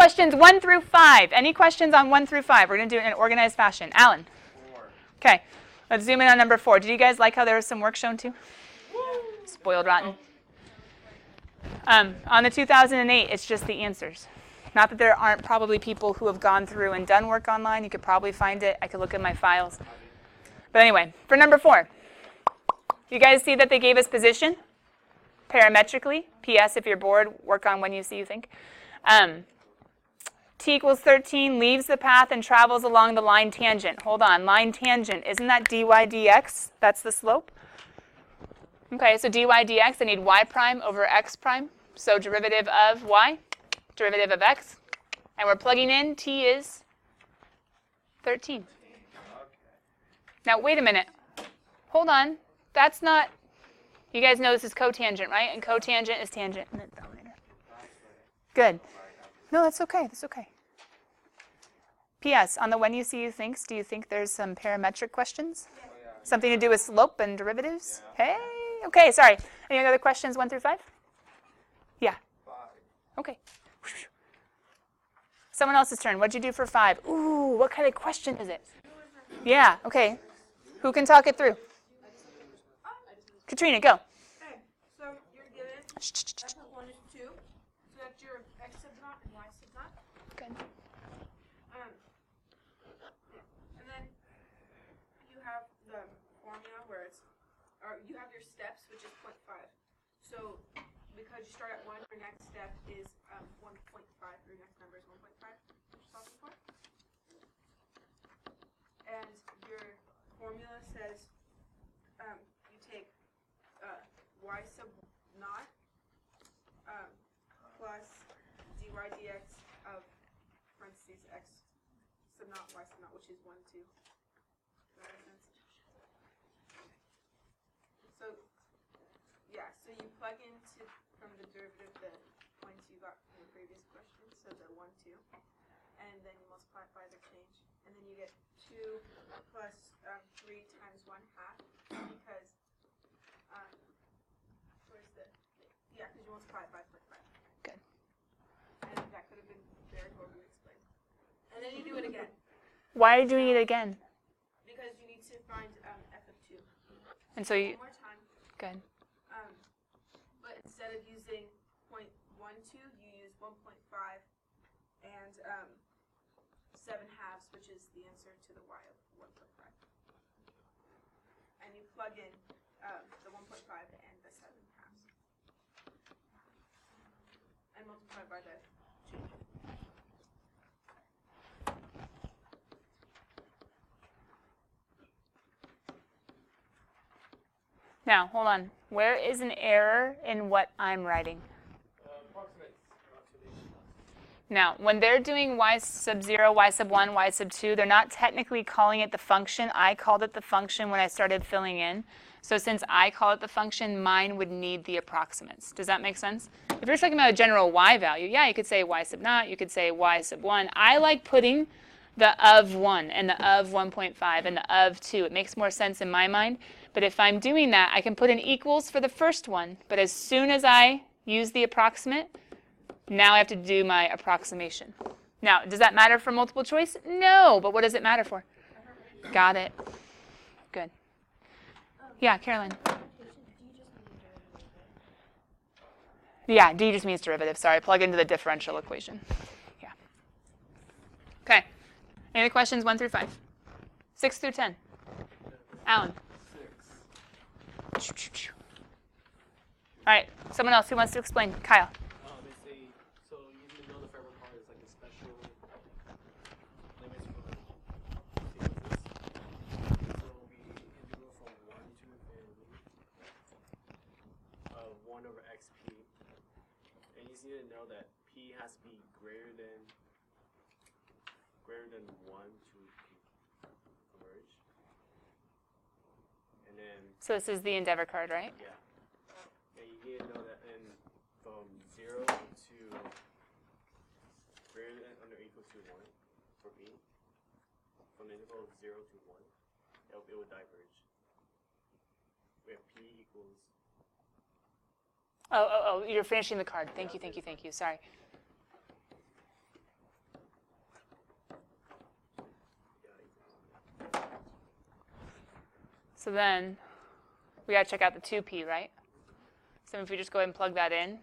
questions 1 through 5. Any questions on 1 through 5? We're going to do it in an organized fashion. Alan? 4. Okay. Let's zoom in on number 4. Did you guys like how there was some work shown too? Spoiled rotten. On the 2008, it's just the answers. Not that there aren't probably people who have gone through and done work online. You could probably find it. I could look in my files. But anyway, for number 4, you guys see that they gave us position parametrically. P.S. If you're bored, work on when you see you think. T equals 13, leaves the path and travels along the line tangent. Hold on, line tangent. Isn't that dy dx? That's the slope. Okay, so dy dx, I need y prime over x prime. So derivative of y, derivative of x. And we're plugging in, t is 13. Now, wait a minute. Hold on. That's not, you guys know this is cotangent, right? And cotangent is tangent in the denominator. Good. No, that's okay. That's okay. P.S. On the when you see you thinks, do you think there's some parametric questions? Something to do with slope and derivatives? Hey. Okay, sorry. Any other questions 1 through 5? Yeah. 5. Okay. Someone else's turn. What'd you do for 5? Ooh, what kind of question is it? Yeah, okay. Who can talk it through? Katrina, go. Okay, so you're given f of 1 is 2, so that's your x sub naught and y sub naught. Good. And then you have the formula where it's, or you have your steps, which is 0.5. So because you start at 1, your next step is 1.5. Your next number is 1.5, which is also 4. And your formula says you take y sub naught plus dy dx of parentheses x sub naught y sub naught, which is 1, 2. Does that make sense? So yeah, so you plug into from the derivative the points you got from the previous question, so the 1, 2, and then you multiply it by the change, and then you get 2 plus 3 times 1/2 because where's the yeah, because you multiply it by 0.5. Good. And that could have been very horribly explained. And then you do it again. Why are you doing it again? Because you need to find f of 2. And so you, One more time. good. But instead of using 0.12, you use 1.5 and 7/2, which is the answer to the y of 1.5. And you plug in the 1.5 and the 7/2. And multiply by the change. Now, hold on. Where is an error in what I'm writing? Now, when they're doing y sub 0, y sub 1, y sub 2, they're not technically calling it the function. I called it the function when I started filling in. So since I call it the function, mine would need the approximates. Does that make sense? If you're talking about a general y value, yeah, you could say y sub naught, you could say y sub 1. I like putting the of 1 and the of 1.5 and the of 2. It makes more sense in my mind. But if I'm doing that, I can put in equals for the first one. But as soon as I use the approximate, now I have to do my approximation. Now, does that matter for multiple choice? No, but what does it matter for? Got it. Good. Yeah, Caroline. Yeah, d just means derivative. Sorry, plug into the differential equation. Yeah. Okay. Any other questions 1 through 5? 6 through 10. Alan. 6. All right, someone else who wants to explain. Kyle. They say, so you know the Fermat card is like a special limits for sequences. So we integral from 1 to infinity of 1 over xp. And you just need to know that p has to be greater than 1 to converge. And then So this is the Endeavor card, right? yeah. And you need to know that from 0 to greater than or equal to 1 for p, from the interval of 0 to 1, it would diverge. We have p equals. Oh, you're finishing the card. Thank you. Sorry. So then we got to check out the 2p, right? So if we just go ahead and plug that in.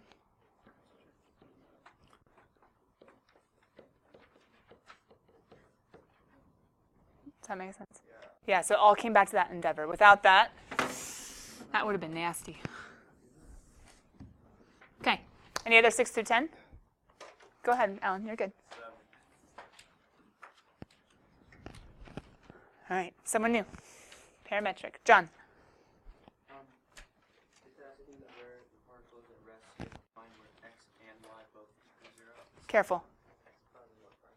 Does that make sense? Yeah, so it all came back to that endeavor. Without that, that would have been nasty. Okay. Any other 6 through 10? Go ahead, Alan. You're good. All right. Someone new. Parametric. John. It's asking where the particles at rest you find where x and y both equal 0. Careful.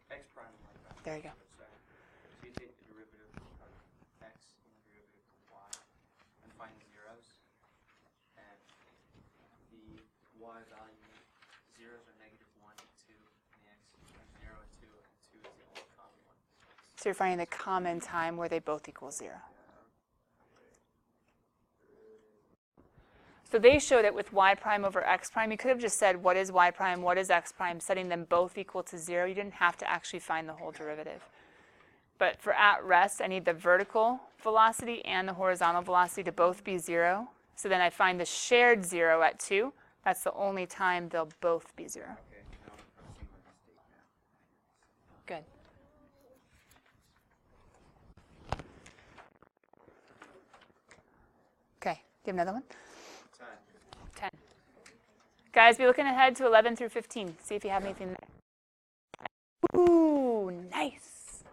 X prime and y prime. There you go. So you take the derivative of x and the derivative of y and find the zeros. And the y value, zeros are negative 1 and 2, and the x are 0 and 2, and 2 is the only common one. So you're finding the common time where they both equal 0. So they showed it with y prime over x prime. You could have just said, what is y prime, what is x prime, setting them both equal to 0. You didn't have to actually find the whole derivative. But for at rest, I need the vertical velocity and the horizontal velocity to both be 0. So then I find the shared 0 at 2. That's the only time they'll both be 0. Okay, now I'm seeing my mistake now. Good. Okay, do you have another one? 10. Guys, be looking ahead to 11 through 15. See if you have anything there. Ooh, nice.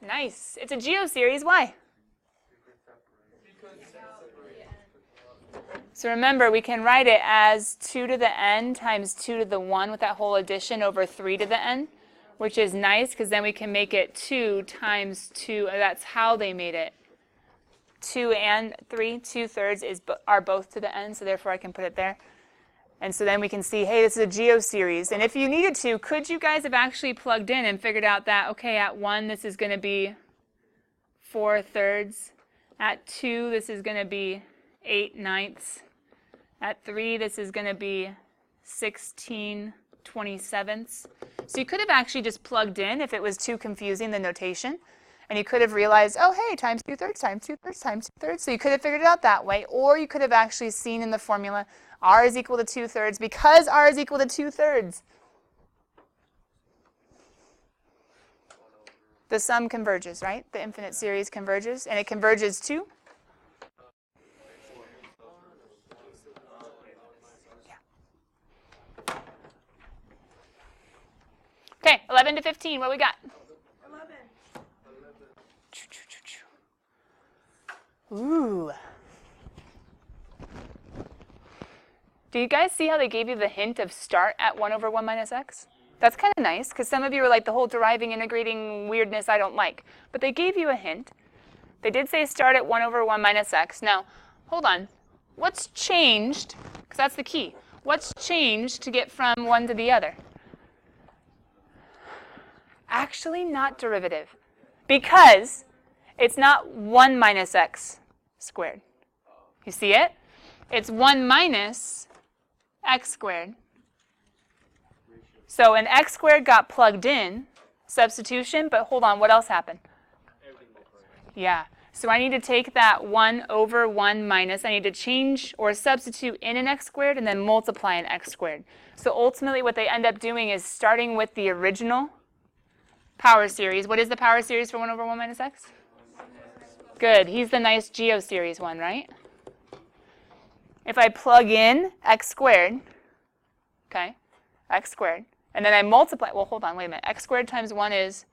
Nice. It's a geoseries. Why? So remember, we can write it as 2 to the n times 2 to the 1 with that whole addition over 3 to the n, which is nice because then we can make it 2 times 2. That's how they made it. 2 and 3, 2/3 are both to the n, so therefore I can put it there. And so then we can see, hey, this is a geoseries. And if you needed to, could you guys have actually plugged in and figured out that, okay, at 1, this is going to be 4/3. At 2, this is going to be 8/9. At 3, this is going to be 16/27. So you could have actually just plugged in if it was too confusing, the notation. And you could have realized, oh, hey, times 2/3, times 2/3, times 2/3. So you could have figured it out that way. Or you could have actually seen in the formula, r is equal to 2/3 because r is equal to 2/3. The sum converges, right? The infinite series converges. And it converges to? Yeah. Okay, 11 to 15, what we got? 11. Ooh. Do you guys see how they gave you the hint of start at 1 over 1 minus x? That's kind of nice, because some of you are like the whole deriving, integrating weirdness I don't like. But they gave you a hint. They did say start at 1 over 1 minus x. Now, hold on. What's changed? Because that's the key. What's changed to get from one to the other? Actually, not derivative. Because it's not 1 minus x squared. You see it? It's 1 minus x squared. So an x squared got plugged in, substitution, but hold on, what else happened? Yeah, so I need to take that 1 over 1 minus, I need to change or substitute in an x squared and then multiply an x squared. So ultimately what they end up doing is starting with the original power series. What is the power series for 1 over 1 minus x? Good, he's the nice geoseries one, right? If I plug in x squared, okay, x squared, and then I multiply, well, hold on, wait a minute. X squared times 1 is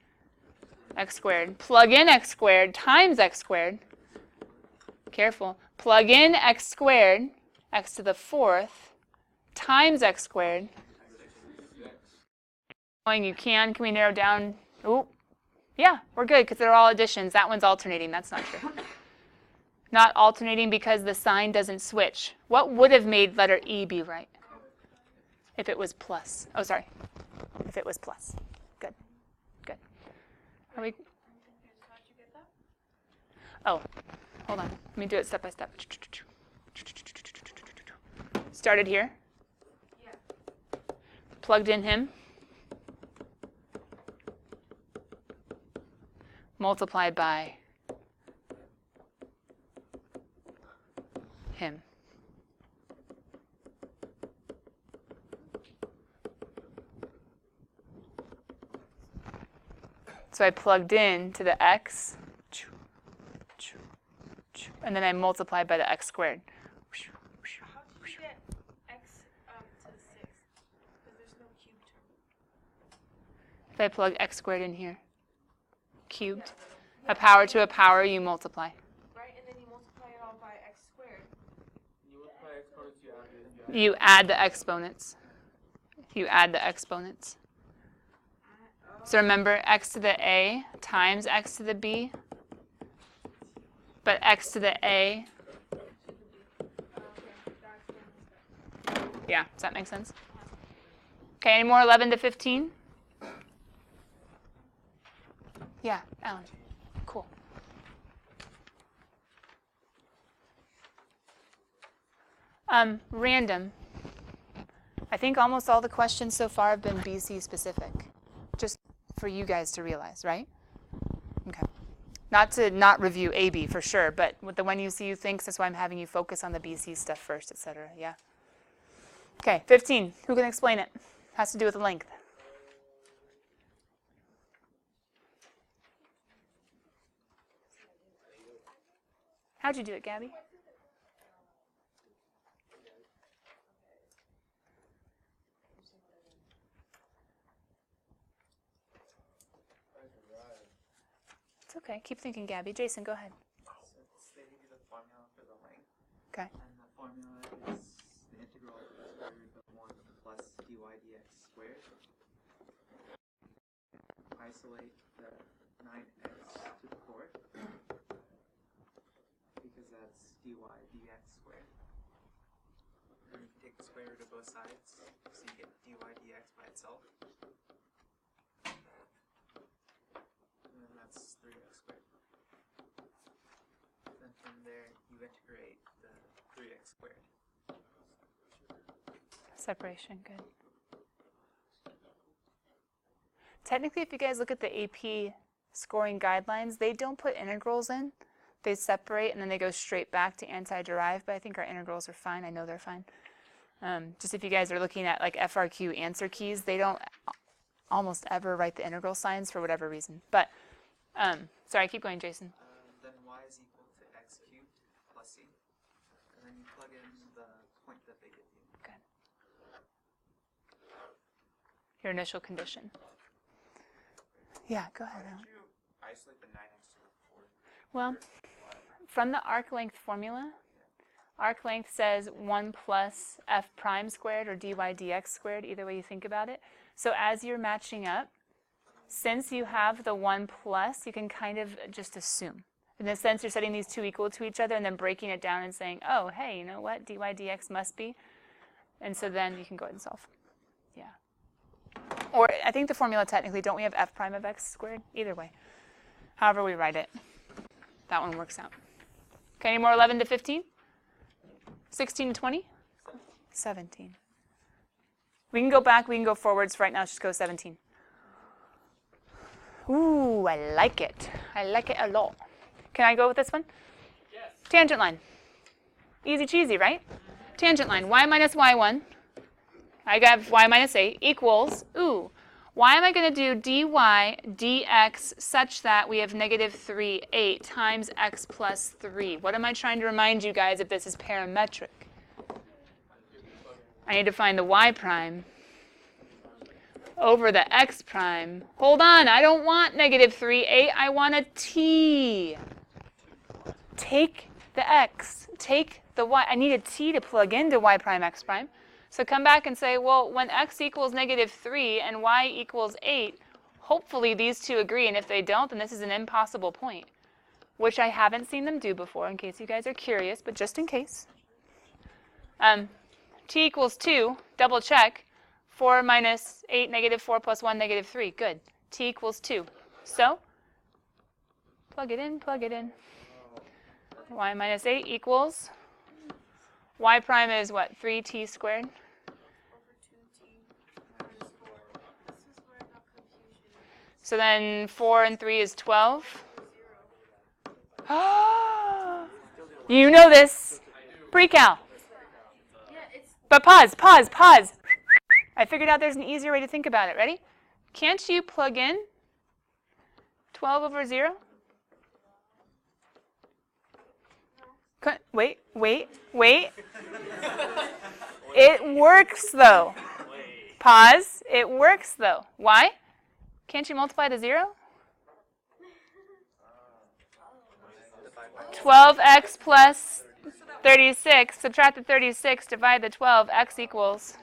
x squared. Plug in x squared times x squared. Careful. Plug in x squared, x to the 4th, times x squared. You can we narrow down? Ooh. Yeah, we're good because they're all additions. That one's alternating. That's not true. Not alternating because the sign doesn't switch. What would have made letter E be right? If it was plus. Oh, sorry. If it was plus. Good. Good. Are we? How'd you get that? Oh, hold on. Let me do it step by step. Started here. Yeah. Plugged in him. Multiplied by him. So I plugged in to the x, and then I multiplied by the x squared. How did you get x to the 6th? Because there's no cube term. If I plug x squared in here, cubed, a power to a power, you multiply. Right, and then you multiply it all by x squared. You multiply exponents, You add the exponents. You add the exponents. So remember, x to the a times x to the b, but x to the a. Yeah, does that make sense? Okay, any more 11 to 15? Yeah, Alan. Cool. Random. I think almost all the questions so far have been BC specific. Just for you guys to realize, right? Okay. Not to not review AB for sure, but with the when you see you thinks, that's why I'm having you focus on the BC stuff first, etc. Yeah. Okay, 15. Who can explain it? Has to do with length. How'd you do it, Gabby? It's okay. Keep thinking, Gabby. Jason, go ahead. So they give you the formula for the length. Okay. And the formula is the integral of the square root of 1 plus dy dx squared. Isolate the 9x to the 4th. Because that's dy dx squared. And you can take the square root of both sides, so you get dy dx by itself. And then that's 3x squared. Then from there, you integrate the 3x squared. Separation, good. Technically, if you guys look at the AP scoring guidelines, they don't put integrals in. They separate and then they go straight back to anti-derive, but I think our integrals are fine. I know they're fine. Just if you guys are looking at like FRQ answer keys, they don't almost ever write the integral signs for whatever reason. But, sorry, keep going, Jason. Then y is equal to x cubed plus c. And then you plug in the point that they give you. Good. Your initial condition. Yeah, go ahead, Alan. You isolate the 9x to the 4th. Well, from the arc length formula, arc length says 1 plus f prime squared or dy dx squared, either way you think about it. So as you're matching up, since you have the 1 plus, you can kind of just assume. In the sense you're setting these two equal to each other and then breaking it down and saying, oh, hey, you know what, dy dx must be. And so then you can go ahead and solve. Yeah. Or I think the formula technically, don't we have f prime of x squared? Either way. However we write it, that one works out. Okay, any more 11 to 15? 16 to 20? 17. We can go back, we can go forwards. For right now, let's just go 17. Ooh, I like it. I like it a lot. Can I go with this one? Yes. Tangent line. Easy cheesy, right? Tangent line, y minus y1. I got y minus 8 equals, ooh, why am I going to do dy dx such that we have negative 3, 8 times x plus 3? What am I trying to remind you guys if this is parametric? I need to find the y prime over the x prime. Hold on, I don't want negative 3, 8. I want a t. Take the x. Take the y. I need a t to plug into y prime x prime. So come back and say, well, when x equals negative 3 and y equals 8, hopefully these two agree. And if they don't, then this is an impossible point, which I haven't seen them do before, in case you guys are curious, but just in case. T equals 2, double check. 4 minus 8, negative 4 plus 1, negative 3. Good. T equals 2. So, plug it in, plug it in. Y minus 8 equals, y prime is what, 3t squared? Over 2t minus 4. This is where I got confusion. So then 4 and 3 is 12. You know this. Pre-cal. But pause. I figured out there's an easier way to think about it. Ready? Can't you plug in 12 over 0? Wait. It works, though. Pause. It works, though. Why? Can't you multiply to 0? 12x plus 36. Subtract the 36, divide the 12. X equals.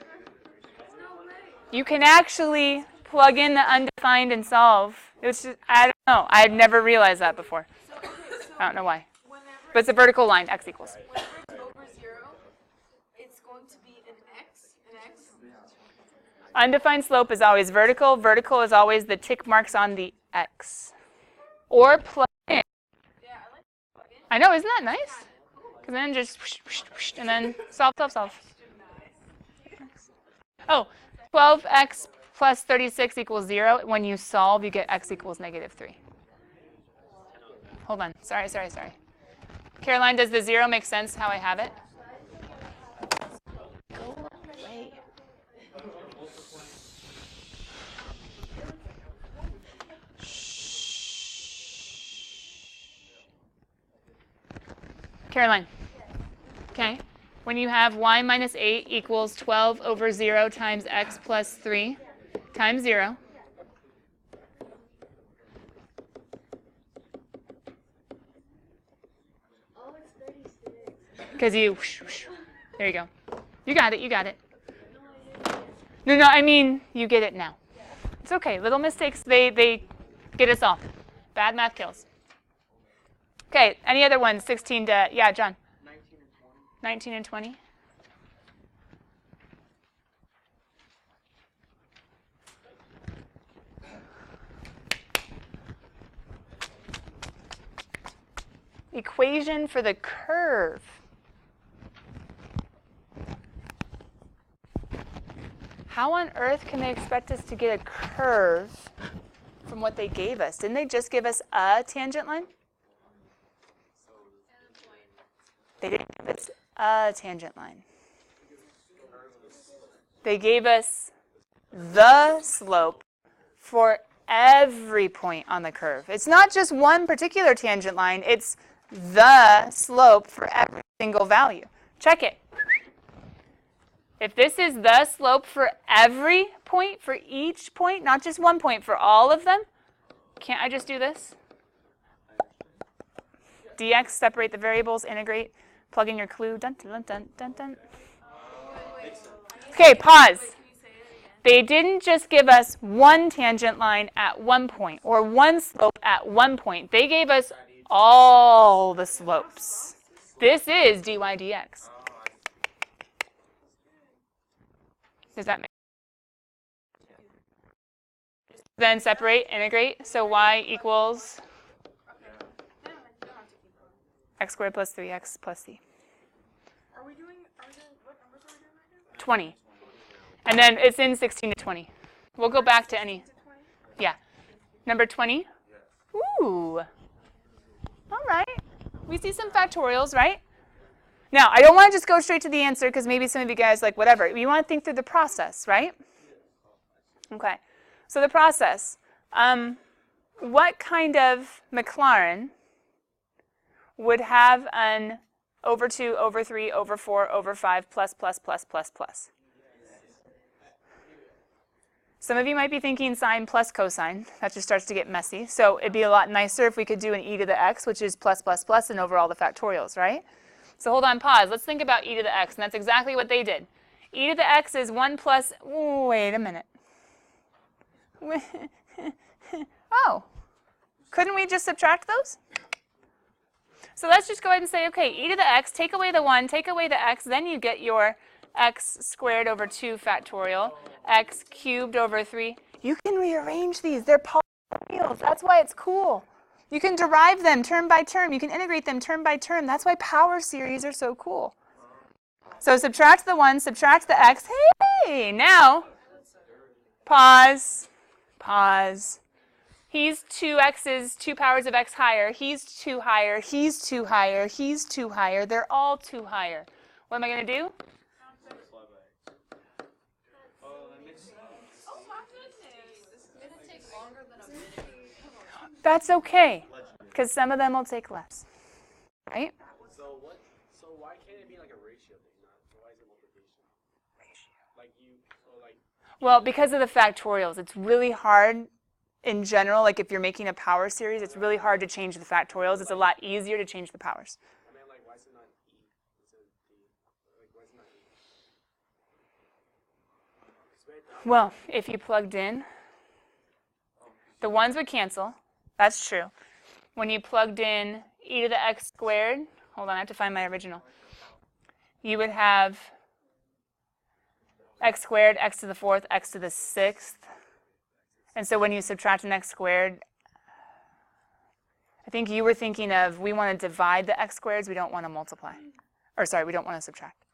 You can actually plug in the undefined and solve. It's just, I don't know. I've never realized that before. I don't know why. But it's a vertical line. X equals. Whenever it's over 0, it's going to be an x. Undefined slope is always vertical. Vertical is always the tick marks on the x. Or plug in. Yeah, I like plug in. I know, isn't that nice? Because then just and then solve. Oh, 12x plus 36 equals 0. When you solve, you get x equals -3. Hold on. Sorry. Caroline, does the 0 make sense how I have it? Go away. Caroline. Okay. When you have y minus 8 equals 12 over 0 times x plus 3 times 0. Because you, there you go. You got it. No, I mean, you get it now. It's okay. Little mistakes, they get us off. Bad math kills. Okay, any other ones? 16 to, yeah, John. 19 and 20. Equation for the curve. How on earth can they expect us to get a curve from what they gave us? Didn't they just give us a tangent line? They didn't give us a tangent line. They gave us the slope for every point on the curve. It's not just one particular tangent line, it's the slope for every single value. Check it. If this is the slope for every point, for each point, not just one point, for all of them, can't I just do this? Dx, separate the variables, integrate, plug in your clue. Dun, dun, dun, dun, dun. Okay, pause. They didn't just give us one tangent line at one point or one slope at one point. They gave us all the slopes. This is dy dx. Does that make sense? Then separate, integrate. So y equals x squared plus 3x plus c. What numbers are we doing right now? 20. And then it's in 16 to 20. We'll go back to any. Yeah. Number 20. Ooh. All right. We see some factorials, right? Now, I don't want to just go straight to the answer because maybe some of you guys like whatever. You want to think through the process, right? Okay. So the process. What kind of Maclaurin would have an over 2, over 3, over 4, over 5, plus, plus, plus, plus, plus? Some of you might be thinking sine plus cosine. That just starts to get messy. So it'd be a lot nicer if we could do an e to the x, which is plus, plus, plus, and over all the factorials, right? So hold on, pause. Let's think about e to the x, and that's exactly what they did. E to the x is 1 plus, wait a minute. Oh, couldn't we just subtract those? So let's just go ahead and say, okay, e to the x, take away the 1, take away the x, then you get your x squared over 2 factorial, x cubed over 3. You can rearrange these. They're polynomials. That's why it's cool. You can derive them term by term. You can integrate them term by term. That's why power series are so cool. So subtract the 1, subtract the x. Hey, now, pause. He's 2x's, 2 powers of x higher. He's 2 higher. He's 2 higher. He's 2 higher. They're all 2 higher. What am I going to do? Multiply by x. Oh, that makes sense. Oh my goodness. This is gonna take longer than a minute. That's okay, because some of them will take less, right? So what? So why can't it be like a ratio thing? Not why is it multiplication? Like you. So like. Well, because of the factorials, it's really hard in general. Like if you're making a power series, it's really hard to change the factorials. It's a lot easier to change the powers. I mean, like, why is it not e instead of d? Like, why is it not e? It's right down. Well, if you plugged in, the ones would cancel. That's true. When you plugged in e to the x squared, hold on, I have to find my original. You would have x squared, x to the fourth, x to the sixth. And so when you subtract an x squared, I think you were thinking of, we want to divide the x squareds, we don't want to multiply. Or sorry, we don't want to subtract.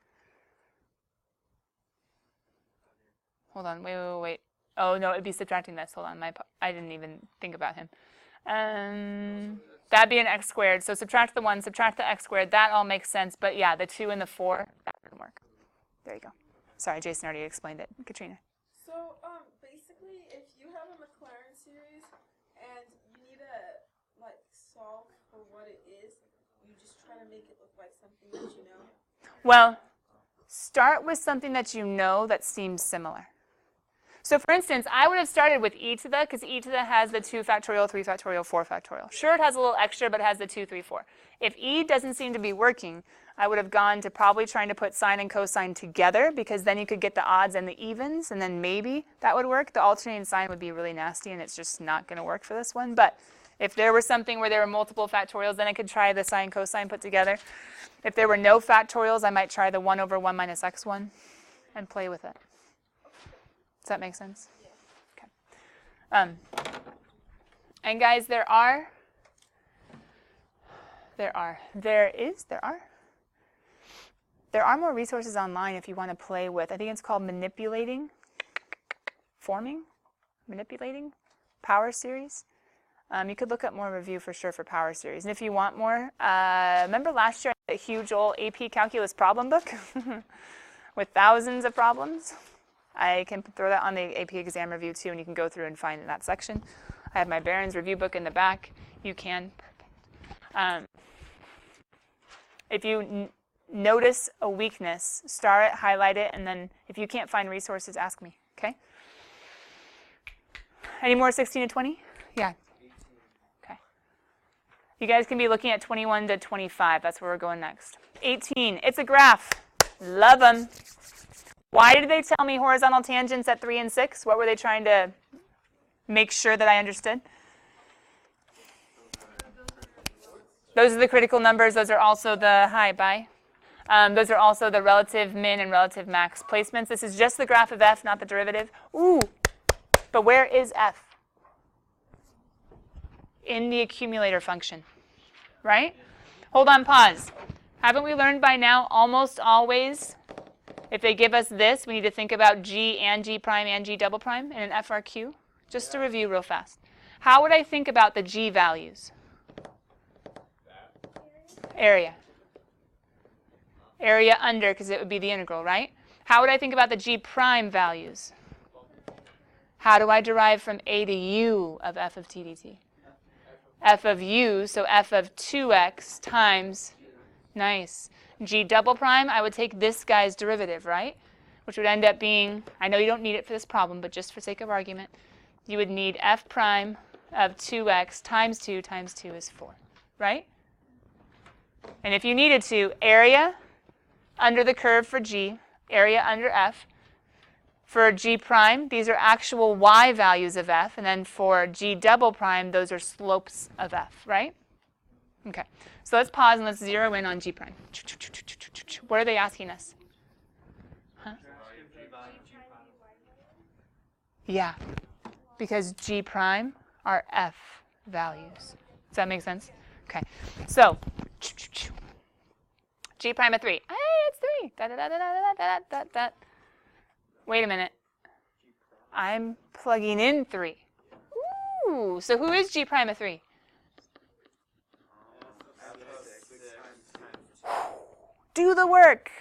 Hold on, wait. Oh no, it'd be subtracting this. Hold on, I didn't even think about him. That'd be an x squared. So subtract the 1, subtract the x squared. That all makes sense. But yeah, the 2 and the 4, that wouldn't work. There you go. Sorry, Jason already explained it. Katrina. So, basically, if you have a Maclaurin series and you need to, like, solve for what it is, you just try to make it look like something that you know. Well, start with something that you know that seems similar. So for instance, I would have started with e to the, because e to the has the 2 factorial, 3 factorial, 4 factorial. Sure, it has a little extra, but it has the 2, 3, 4. If e doesn't seem to be working, I would have gone to probably trying to put sine and cosine together, because then you could get the odds and the evens, and then maybe that would work. The alternating sign would be really nasty, and it's just not going to work for this one. But if there was something where there were multiple factorials, then I could try the sine cosine put together. If there were no factorials, I might try the 1 over 1 minus x one and play with it. Does that make sense? Yeah. Okay. And guys, there are more resources online if you want to play with. I think it's called manipulating power series. You could look up more review for sure for power series. And if you want more, remember last year I had a huge old AP calculus problem book with thousands of problems? I can throw that on the AP exam review too, and you can go through and find that section. I have my Barron's review book in the back. You can. If you notice a weakness, star it, highlight it, and then if you can't find resources, ask me, okay? Any more 16 to 20? Yeah. Okay. You guys can be looking at 21 to 25. That's where we're going next. 18. It's a graph. Love them. Why did they tell me horizontal tangents at 3 and 6? What were they trying to make sure that I understood? Those are the critical numbers. Those are also the, those are also the relative min and relative max placements. This is just the graph of f, not the derivative. Ooh, but where is f? In the accumulator function, right? Hold on, pause. Haven't we learned by now almost always, if they give us this, we need to think about g and g prime and g double prime in an FRQ? Just to review real fast. How would I think about the g values? Area. Area under, because it would be the integral, right? How would I think about the g prime values? How do I derive from a to u of f of t dt? F of u, so f of 2x times, nice. G double prime, I would take this guy's derivative, right? Which would end up being, I know you don't need it for this problem, but just for sake of argument, you would need f prime of 2x times 2 is 4, right? And if you needed to, area under the curve for g, area under f. For g prime, these are actual y values of f, and then for g double prime, those are slopes of f, right? Okay, so let's pause and let's zero in on g prime. What are they asking us? Huh? Yeah, because g prime are f values. Does that make sense? Okay, so g prime of 3. Hey, it's 3. Da, da, da, da, da, da, da, da. Wait a minute. I'm plugging in 3. Ooh, so who is g prime of 3? Do the work.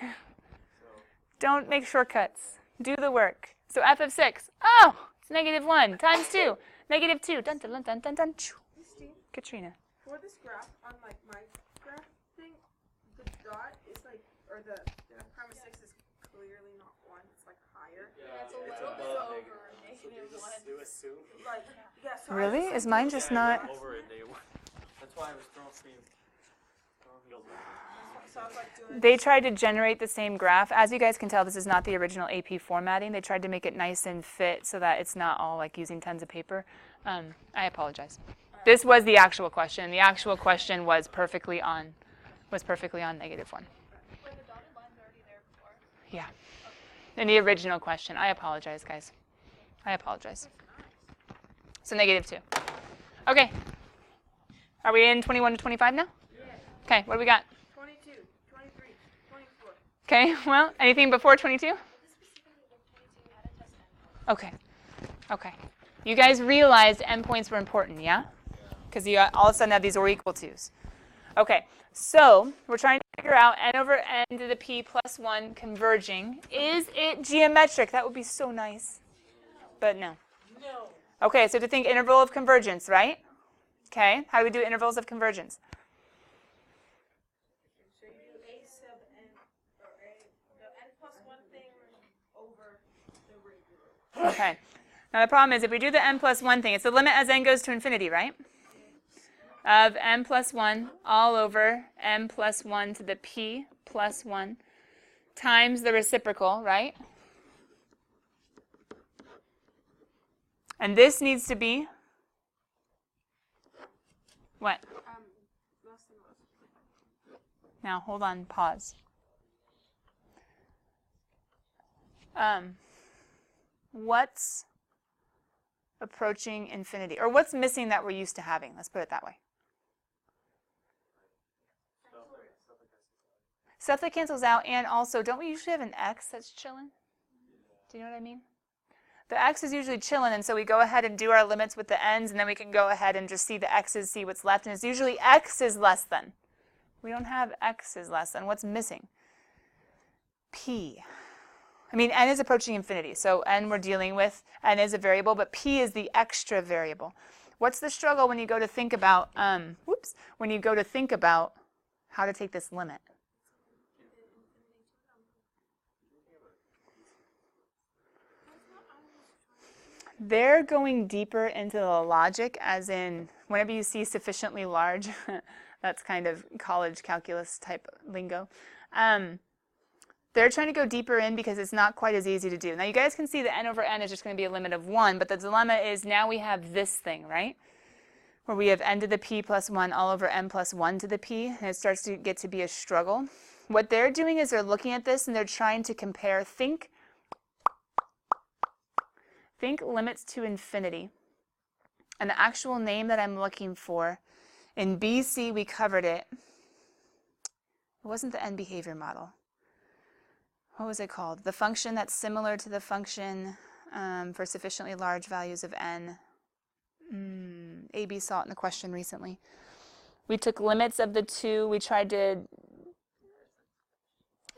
Don't make shortcuts. Do the work. So f of 6. Oh, it's -1 times 2. -2. Dun, dun, dun, dun, dun, dun. Steve, Katrina. for this graph, on like my graph thing, the dot is like, or the prime of 6 is clearly not 1. It's like higher. Yeah, It's a it's little bit above over negative. So -1. they assume Like, yeah. So Really? Is mine just not? over a day. That's why I was throwing for you. So I was like doing. They tried to generate the same graph. As you guys can tell, this is not the original AP formatting. They tried to make it nice and fit so that it's not all like using tons of paper. I apologize. This was the actual question. The actual question was perfectly on -1. Were the dotted lines already there before? Yeah. In the original question. I apologize, guys. I apologize. So -2. Okay. Are we in 21 to 25 now? Okay, what do we got? 22, 23, 24. Okay, well, anything before 22? Okay. Okay. You guys realized endpoints were important, yeah? Because you all of a sudden have these or equal to's. Okay, so we're trying to figure out n over n to the p plus 1 converging. Is it geometric? That would be so nice. But no. No. Okay, so to think interval of convergence, right? Okay, how do we do intervals of convergence? So you do a sub n, or the n plus 1 thing over the regular. Okay. Now the problem is if we do the n plus 1 thing, it's the limit as n goes to infinity, right? Of n plus 1 all over n plus 1 to the p plus 1 times the reciprocal, right? And this needs to be what? Less than less. Now hold on, pause. What's approaching infinity? Or what's missing that we're used to having? Let's put it that way. Stuff that cancels out, and also, don't we usually have an x that's chilling? Do you know what I mean? The x is usually chilling, and so we go ahead and do our limits with the n's, and then we can go ahead and just see the x's, see what's left, and it's usually x is less than. We don't have x is less than. What's missing? P. I mean, n is approaching infinity, so n we're dealing with. N is a variable, but p is the extra variable. What's the struggle when you go to think about, when you go to think about how to take this limit? They're going deeper into the logic, as in whenever you see sufficiently large, that's kind of college calculus type lingo. They're trying to go deeper in because it's not quite as easy to do. Now you guys can see that n over n is just going to be a limit of 1, but the dilemma is now we have this thing, right? Where we have n to the p plus 1 all over n plus 1 to the p, and it starts to get to be a struggle. What they're doing is they're looking at this and they're trying to compare, think limits to infinity. And the actual name that I'm looking for, in BC we covered it. It wasn't the n behavior model. What was it called? The function that's similar to the function for sufficiently large values of n. AB saw it in the question recently. We took limits of the two. We tried to...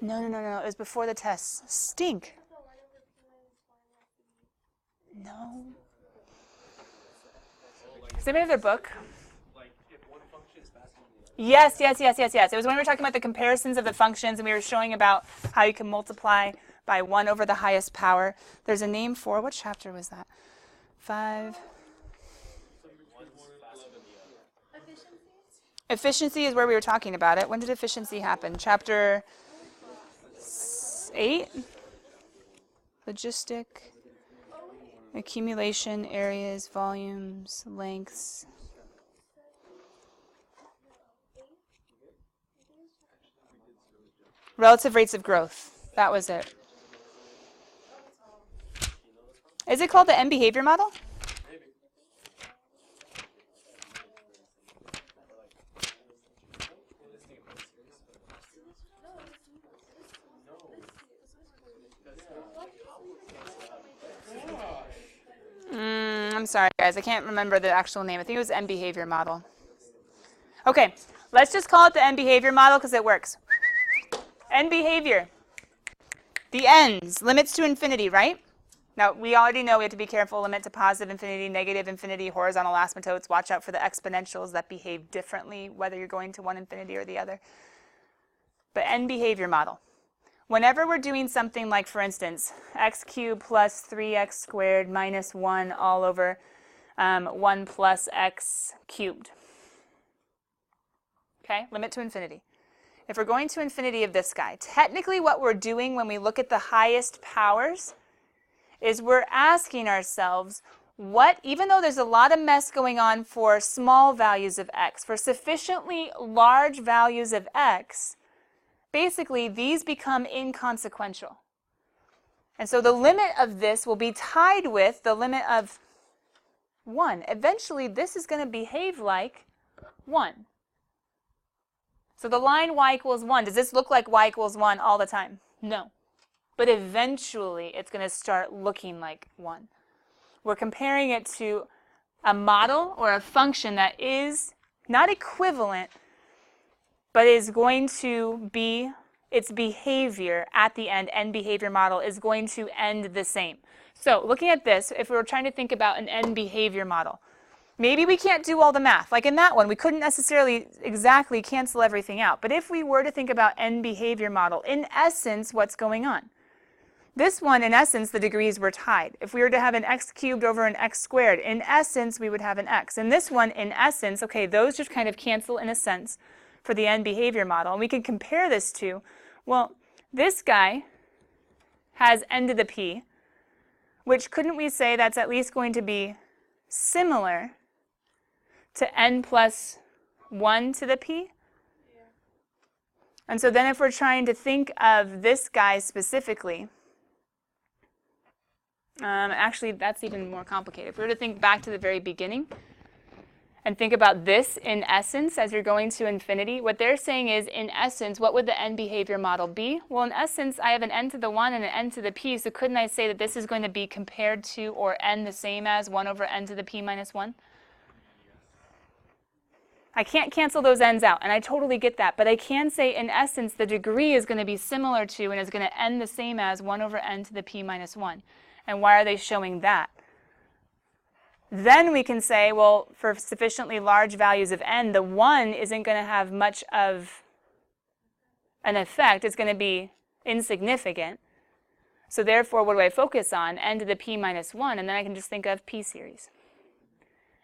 No. It was before the test. Stink. No. Does anybody have their book? Yes. It was when we were talking about the comparisons of the functions and we were showing about how you can multiply by 1 over the highest power. There's a name for, what chapter was that? 5. Efficiency is where we were talking about it. When did efficiency happen? Chapter 8? Logistic. Accumulation, areas, volumes, lengths. Relative rates of growth. That was it. Is it called the M behavior model? I'm sorry, guys. I can't remember the actual name. I think it was M behavior model. Okay, let's just call it the M behavior model because it works. End behavior. The ends, limits to infinity, right? Now, we already know we have to be careful, limit to positive infinity, negative infinity, horizontal asymptotes. Watch out for the exponentials that behave differently, whether you're going to one infinity or the other. But end behavior model. Whenever we're doing something like, for instance, x cubed plus 3x squared minus 1 all over 1 plus x cubed. Okay, limit to infinity. If we're going to infinity of this guy, technically what we're doing when we look at the highest powers is we're asking ourselves, what, even though there's a lot of mess going on for small values of x, for sufficiently large values of x, basically these become inconsequential. And so the limit of this will be tied with the limit of 1. Eventually this is going to behave like 1. So the line y equals 1, does this look like y equals 1 all the time? No. But eventually it's going to start looking like 1. We're comparing it to a model or a function that is not equivalent, but is going to be, its behavior at the end behavior model is going to end the same. So looking at this, if we were trying to think about an end behavior model, maybe we can't do all the math. Like in that one, we couldn't necessarily exactly cancel everything out. But if we were to think about end behavior model, in essence, what's going on? This one, in essence, the degrees were tied. If we were to have an x cubed over an x squared, in essence, we would have an x. And this one, in essence, okay, those just kind of cancel in a sense for the end behavior model. And we can compare this to, well, this guy has n to the p, which couldn't we say that's at least going to be similar to n plus 1 to the p? And so then if we're trying to think of this guy specifically, actually, that's even more complicated. If we were to think back to the very beginning and think about this in essence as you're going to infinity, what they're saying is, in essence, what would the end behavior model be? Well, in essence, I have an n to the 1 and an n to the p, so couldn't I say that this is going to be compared to or n the same as 1 over n to the p minus 1? I can't cancel those n's out, and I totally get that, but I can say, in essence, the degree is going to be similar to and is going to end the same as 1 over n to the p minus 1. And why are they showing that? Then we can say, well, for sufficiently large values of n, the 1 isn't going to have much of an effect. It's going to be insignificant. So therefore, what do I focus on? N to the p minus 1, and then I can just think of p series.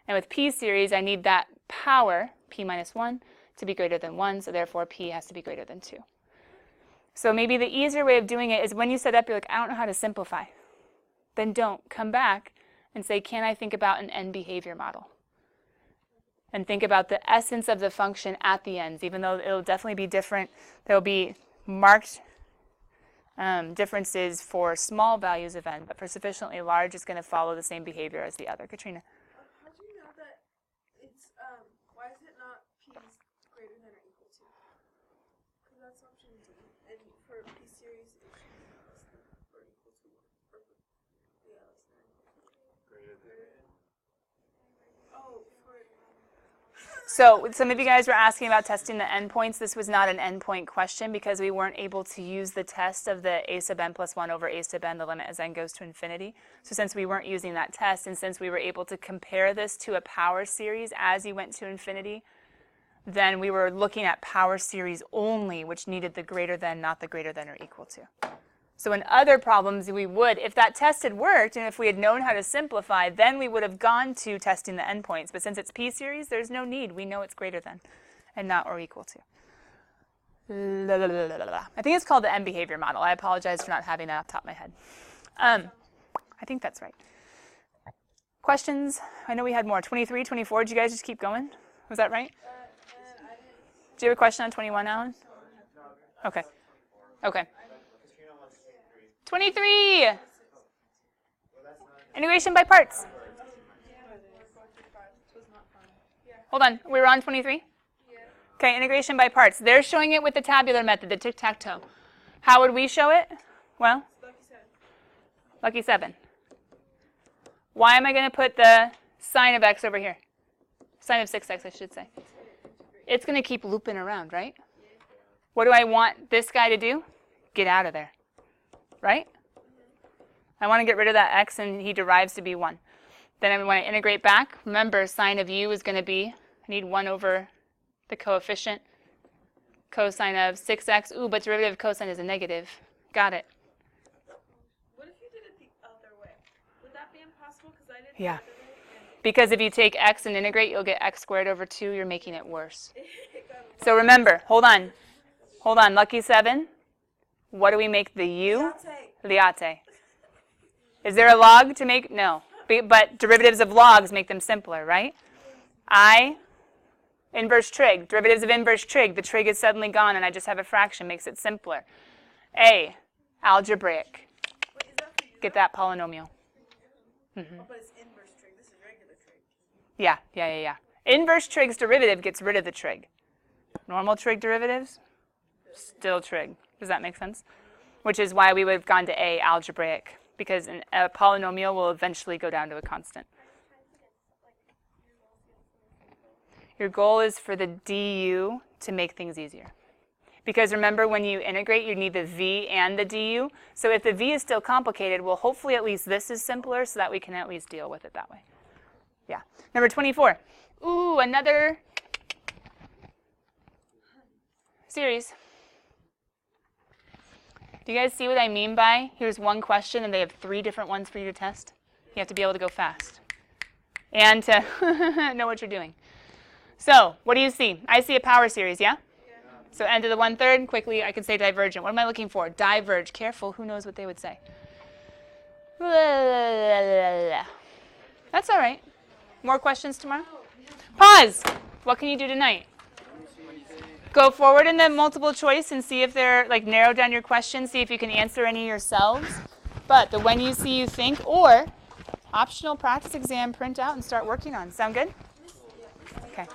And with p series, I need that power, p minus 1, to be greater than 1, so therefore p has to be greater than 2. So maybe the easier way of doing it is when you set up, you're like, I don't know how to simplify. Then don't. Come back and say, can I think about an end behavior model? And think about the essence of the function at the ends, even though it'll definitely be different. There'll be marked differences for small values of n, but for sufficiently large, it's going to follow the same behavior as the other. Katrina? How do you know that it's, why is it not p is greater than or equal to? Because that's option D. And for p series, it's less than or equal to 1. Yeah, less than. Greater than. Oh, for So some of you guys were asking about testing the endpoints. This was not an endpoint question because we weren't able to use the test of the a sub n plus 1 over a sub n, the limit as n goes to infinity. So since we weren't using that test, and since we were able to compare this to a power series as you went to infinity, then we were looking at power series only, which needed the greater than, not the greater than or equal to. So in other problems, we would, if that test had worked and if we had known how to simplify, then we would have gone to testing the endpoints. But since it's p series, there's no need. We know it's greater than and not or equal to. I think it's called the end behavior model. I apologize for not having that off the top of my head. I think that's right. Questions? I know we had more. 23, 24. Did you guys just keep going? Was that right? Do you have a question on 21, Alan? Okay. Okay. 23! Integration by parts. Hold on, we were on 23? Okay, integration by parts. They're showing it with the tabular method, the tic-tac-toe. How would we show it? Well, lucky 7. Why am I going to put the sine of x over here? Sine of 6x, I should say. It's going to keep looping around, right? What do I want this guy to do? Get out of there, right? I want to get rid of that x, and he derives to be 1. Then I want to integrate back. Remember, sine of u is going to be, I need 1 over the coefficient. Cosine of 6x. Ooh, but derivative of cosine is a negative. Got it. What if you did it the other way? Would that be impossible? Because I did it Yeah. the other way. Because if you take x and integrate, you'll get x squared over 2. You're making it worse. So remember, hold on. Hold on, lucky 7. What do we make the u? The ate. Is there a log to make? No. But derivatives of logs make them simpler, right? Inverse trig. Derivatives of inverse trig. The trig is suddenly gone, and I just have a fraction. Makes it simpler. A, algebraic. Wait, is that for you? Get that polynomial. Oh, but it's inverse trig. This is regular trig. Yeah. Inverse trig's derivative gets rid of the trig. Normal trig derivatives, still trig. Does that make sense? Which is why we would have gone to A, algebraic, because a polynomial will eventually go down to a constant. Your goal is for the du to make things easier. Because remember, when you integrate, you need the v and the du. So if the v is still complicated, well, hopefully at least this is simpler so that we can at least deal with it that way. Yeah. Number 24. Ooh, another series. Do you guys see what I mean by here's one question and they have 3 different ones for you to test? You have to be able to go fast and to know what you're doing. So what do you see? I see a power series, yeah? So n to the 1/3, quickly I can say divergent. What am I looking for? Diverge. Careful, who knows what they would say? That's all right. More questions tomorrow? Pause. What can you do tonight? Go forward in the multiple choice and see if they're, like, narrow down your questions, see if you can answer any yourselves. But the when you see, you think, or optional practice exam, print out and start working on. Sound good? Okay.